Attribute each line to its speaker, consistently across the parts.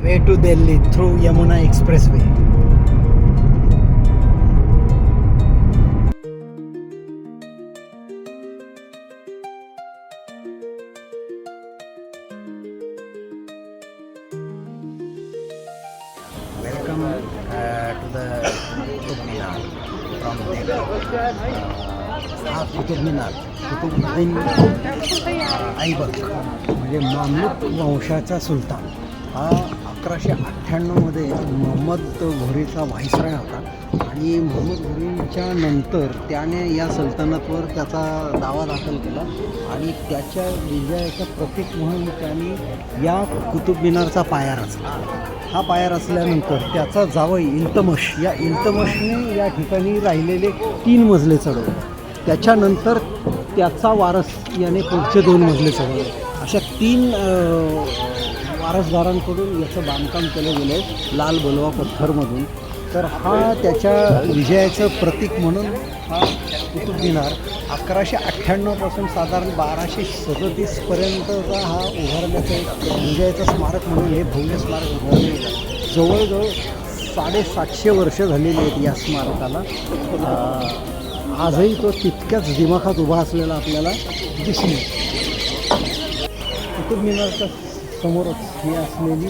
Speaker 1: way to Delhi through Yamuna Expressway. Welcome to the Qutub Minar from Delhi. हा कुतुब मिनार कुतुबुद्दीन ऐबक म्हणजे Mamluk वंशाचा सुलतान हा 1198मध्ये मोहम्मद घोरीचा व्हाईसराय होता आणि मोहम्मद घोरीच्या नंतर त्याने या सल्तनतवर त्याचा दावा दाखल केला आणि त्याच्या विजयाचं प्रतीक म्हणून त्याने या कुतुब मिनारचा पाया रचला. हा पाया रचल्यानंतर त्याचा जावई इल्तमश या इल्तमशने या ठिकाणी राहिलेले 3 मजले चढवले. त्याच्यानंतर त्याचा वारस याने पुढचे 2 मजले चढवले. अशा 3 वारसदारांकडून याचं बांधकाम केलं गेलं आहे लाल बलवा पत्थरमधून. तर हा त्याच्या विजयाचं प्रतीक म्हणून हा कुतुब मिनार 1198पासून साधारण 1237पर्यंतचा हा उभारण्याचं एक विजयाचं स्मारक म्हणून हे भव्य स्मारक उभारले गेलं. जवळजवळ 750 वर्ष झालेली आहेत या स्मारकाला. आजही तो तितक्याच दिमाखात उभा असलेला आपल्याला दिसून येतो. कुतुब मिनारच्या समोरच ही असलेली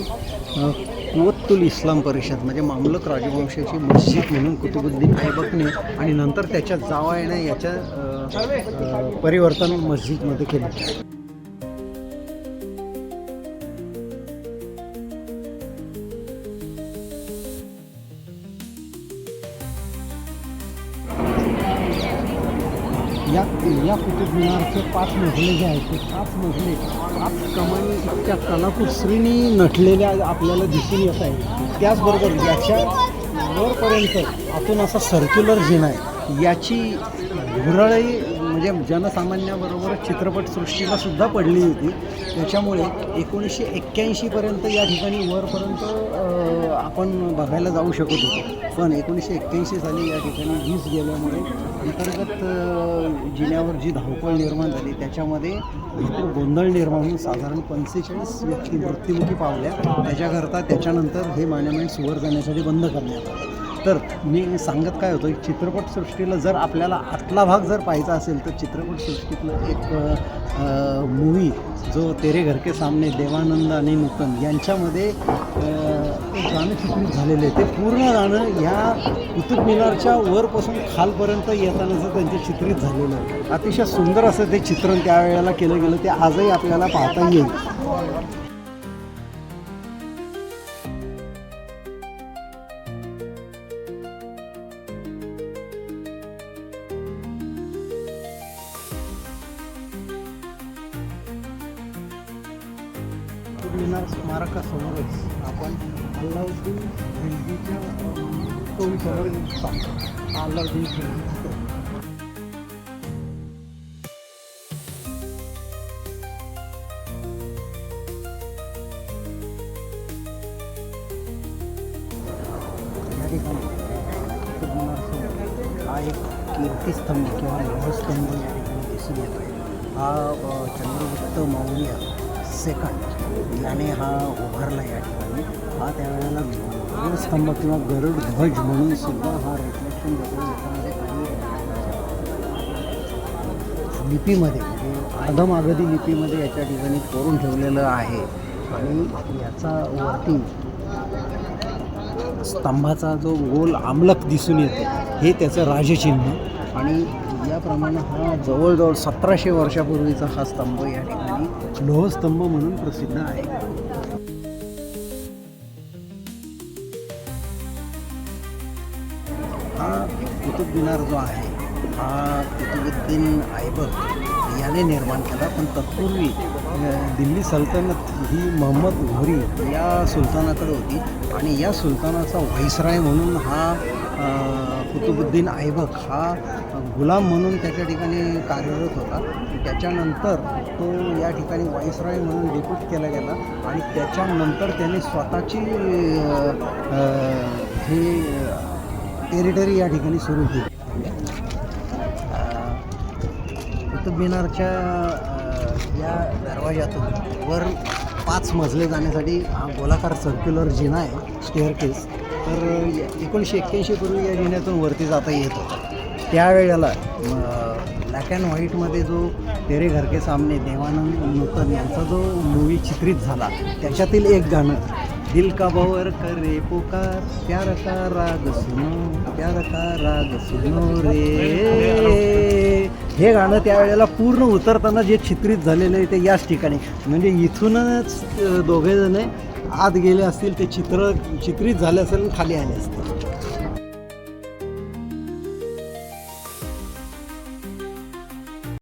Speaker 1: कुवत्तुल इस्लाम परिषद म्हणजे मामलक राजवंशाची मस्जिद म्हणून कुतुबुद्दीन ऐबकने आणि नंतर त्याच्या जावयाने याच्या परिवर्तन मस्जिदमध्ये केले. या कुतुब मिनारचे 5 मजले जे आहेत ते 5 मजले 5 कमानी इतक्या कलाकुसरीने नटलेल्या आपल्याला दिसून येत आहे. त्याचबरोबर याच्या वरपर्यंत आतून असा सर्क्युलर जिना आहे. याची भुरळही म्हणजे जनसामान्याबरोबरच चित्रपटसृष्टीला सुद्धा पडली होती. त्याच्यामुळे 1981पर्यंत या ठिकाणी वरपर्यंत आपण बघायला जाऊ शकत होतो. पण 1981 साली या ठिकाणी वीज गेल्यामुळे अंतर्गत जिन्यावर जी धावपळ निर्माण झाली त्याच्यामध्ये भरपूर गोंधळ निर्माण होऊन साधारण 45 व्यक्ती मृत्युमुखी पावल्या. त्याच्याकरता त्याच्यानंतर हे मॉन्युमेंट्स वर जाण्यासाठी बंद करण्यात आलं. तर मी सांगत काय होतं की चित्रपटसृष्टीला जर आपल्याला आतला भाग जर पाहायचा असेल तर चित्रपटसृष्टीतलं एक मूवी जो तेरे घर के सामने देवानंद आणि नूतन यांच्यामध्ये एक गाणं चित्रित झालेलं आहे. ते पूर्ण गाणं ह्या कुतुब मिनारच्या वरपासून खालपर्यंत येतानाचं त्यांचे चित्रित झालेलं आहे. अतिशय सुंदर असं ते चित्रण त्यावेळेला केलं गेलं. ते आजही आपल्याला पाहता येईल. कुतुब मिनार स्मारकासमोरच आपण अल्लाउद्दीन खिलजीच्या टोळीसमोर सांगतो. अल्लाउद्दीन खिलजी या ठिकाणी कुतुब मिनारसमोर हा एक कीर्तिस्तंभ किंवा लोहस्तंभ या ठिकाणी दिसून येतो आहे. हा चंद्रगुप्त मौर्य सेकंड याने हा उभारला या ठिकाणी. हा त्यावेळेला गरुडस्तंभ किंवा गरुड ध्वज म्हणून सुद्धा हा रिफ्लेक्शन देतो. याच्यामध्ये काही लिपीमध्ये म्हणजे अर्धमागधी लिपीमध्ये याच्या ठिकाणी कोरून ठेवलेलं आहे. आणि याचा वरती स्तंभाचा जो गोल आमलक दिसून येते हे त्याचं राजचिन्ह. आणि याप्रमाणे हा जवळजवळ 1700 वर्षापूर्वीचा हा स्तंभ या ठिकाणी लोहस्तंभ म्हणून प्रसिद्ध आहे. हा कुतुब मिनार जो आहे हा कुतुबुद्दीन ऐबक याने निर्माण केला. पण तत्पूर्वी दिल्ली सल्तनत ही मोहम्मद घोरी या सुलतानाकडे होती आणि या सुलतानाचा व्हाईसराय म्हणून हा कुतुबुद्दीन ऐबक हा गुलाम म्हणून त्याच्या ठिकाणी कार्यरत होता. त्याच्यानंतर तो या ठिकाणी व्हाईसराय म्हणून डेप्यूट केला गेला आणि त्याच्यानंतर त्याने स्वतःची हे टेरिटरी या ठिकाणी सुरू केली. कुतुब मिनारच्या या दरवाजातून वर 5 मजले जाण्यासाठी हा गोलाकार सर्क्युलर जिना आहे स्टेअरकेस. तर 1981 पूर्वी या जिन्यातून वरती जाता येत होतं. त्यावेळेला ब्लॅक अँड व्हाईटमध्ये जो तेरे घर के सामने देवानंद नूतन यांचा जो मूवी चित्रित झाला त्याच्यातील एक गाणं दिल का भंवर करे पुकार प्यार का राग सुनो प्यार का राग सुनो रे, हे गाणं त्यावेळेला पूर्ण उतरताना जे चित्रित झालेलं आहे ते याच ठिकाणी. म्हणजे इथूनच दोघेजण आत गेले असतील, ते चित्रित झाले असेल आणि खाली आले असतील.